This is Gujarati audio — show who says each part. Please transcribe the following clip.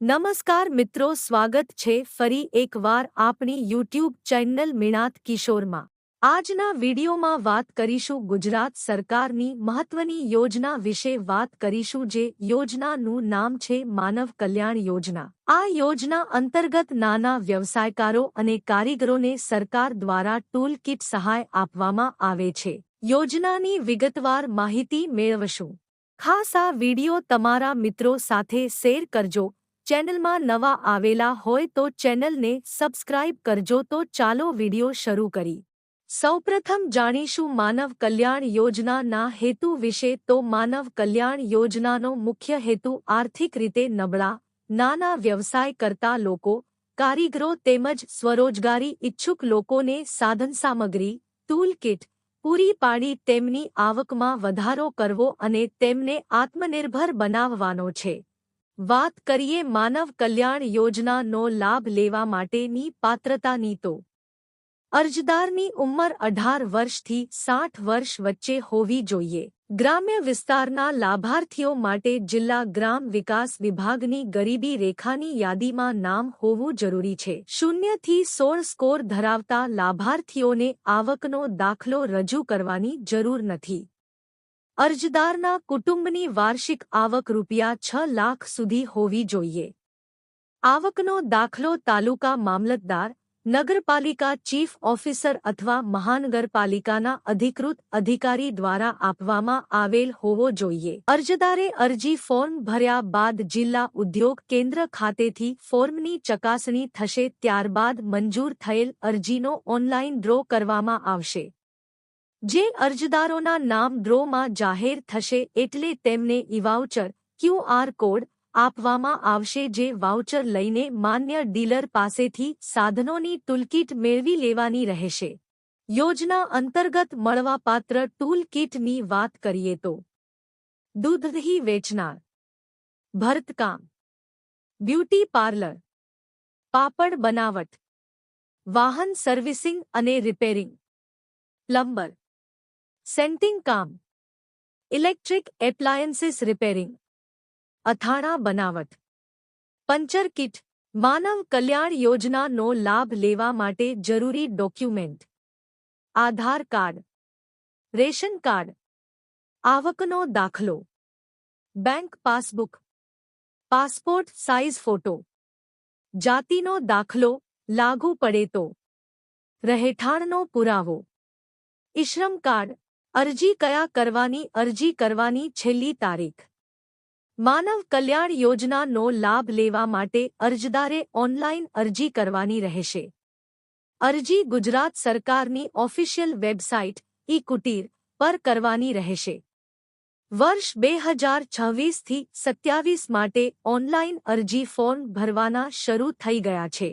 Speaker 1: નમસ્કાર મિત્રો, સ્વાગત છે ફરી એકવાર આપણી યુટ્યુબ ચેનલ મીણાત કિશોરમાં। આજના વિડીયોમાં વાત કરીશું ગુજરાત સરકારની મહત્વની યોજના વિશે વાત કરીશું, જે યોજનાનું નામ છે માનવ કલ્યાણ યોજના। આ યોજના અંતર્ગત નાના વ્યવસાયકારો અને કારીગરોને સરકાર દ્વારા ટૂલ કિટ સહાય આપવામાં આવે છે। યોજનાની વિગતવાર માહિતી મેળવશું। ખાસ આ વિડીયો તમારા મિત્રો સાથે શેર કરજો। ચેનલમાં નવા આવેલા હોય તો ચેનલને સબસ્ક્રાઇબ કરજો। તો ચાલો વિડીયો શરૂ કરી। સૌપ્રથમ જાણીશું માનવ કલ્યાણ યોજનાના હેતુ વિશે। તો માનવ કલ્યાણ યોજનાનો મુખ્ય હેતુ આર્થિક રીતે નબળા નાના વ્યવસાય કરતા લોકો, કારીગરો તેમજ સ્વરોજગારી ઇચ્છુક લોકોને સાધનસામગ્રી ટૂલ કિટ પૂરી પાડી તેમની આવકમાં વધારો કરવો અને તેમને આત્મનિર્ભર બનાવવાનો છે। વાત કરીએ માનવ કલ્યાણ યોજનાનો લાભ લેવા માટેની પાત્રતાની તો અરજદારની ઉંમર 18 વર્ષથી 60 વર્ષ વચ્ચે હોવી જોઈએ। ગ્રામ્ય વિસ્તારના લાભાર્થીઓ માટે જિલ્લા ગ્રામ વિકાસ વિભાગની ગરીબી રેખાની યાદીમાં નામ હોવું જરૂરી છે। 0 થી 16 સ્કોર ધરાવતા લાભાર્થીઓને આવકનો દાખલો રજૂ કરવાની જરૂર નથી। અરજદારના કુટુંબની વાર્ષિક આવક ₹6 લાખ સુધી હોવી જોઈએ। આવકનો દાખલો તાલુકા મામલતદાર, નગરપાલિકા ચીફ ઓફિસર અથવા મહાનગરપાલિકાના અધિકૃત અધિકારી દ્વારા આપવામાં આવેલ હોવો જોઈએ। અરજદારે અરજી ફોર્મ ભર્યા બાદ જિલ્લા ઉદ્યોગ કેન્દ્ર ખાતેથી ફોર્મની ચકાસણી થશે। ત્યારબાદ મંજૂર થયેલ અરજીનો ઓનલાઈન ડ્રો કરવામાં આવશે। જે અરજદારોના નામ ડ્રોમાં જાહેર થશે એટલે તેમને ઈ-વાઉચર QR કોડ આપવામાં આવશે। જે વાઉચર લઈને માન્ય ડીલર પાસેથી સાધનોની ટૂલકીટ મેળવી લેવાની રહેશે। યોજના અંતર્ગત મળવાપાત્ર ટૂલ કીટની વાત કરીએ તો દૂધ વેચનાર, ભરતકામ, બ્યુટી પાર્લર, પાપડ બનાવટ, વાહન સર્વિસિંગ અને રિપેરિંગ, પ્લમ્બર, સેન્ટિંગ કામ, ઇલેક્ટ્રિક એપ્લાયન્સીસ રિપેરિંગ, અથાણા બનાવટ, પંચર કિટ। માનવ કલ્યાણ યોજનાનો લાભ લેવા માટે જરૂરી document: Aadhaar card, ration card, આવકનો દાખલો, bank passbook, passport size photo, જાતિનો દાખલો લાગુ પડે તો, રહેઠાણનો પુરાવો, ઈશ્રમ કાર્ડ। અરજી કયા કરવાની? અરજી કરવાની છેલ્લી તારીખ: માનવ કલ્યાણ યોજનાનો લાભ લેવા માટે અરજદારે ઓનલાઈન અરજી કરવાની રહેશે। અરજી ગુજરાત સરકારની ઓફિશિયલ વેબસાઇટ ઈ-કુટીર પર કરવાની રહેશે। વર્ષ 2026 થી 27 માટે ઓનલાઈન અરજી ફોર્મ ભરવાના શરૂ થઈ ગયા છે।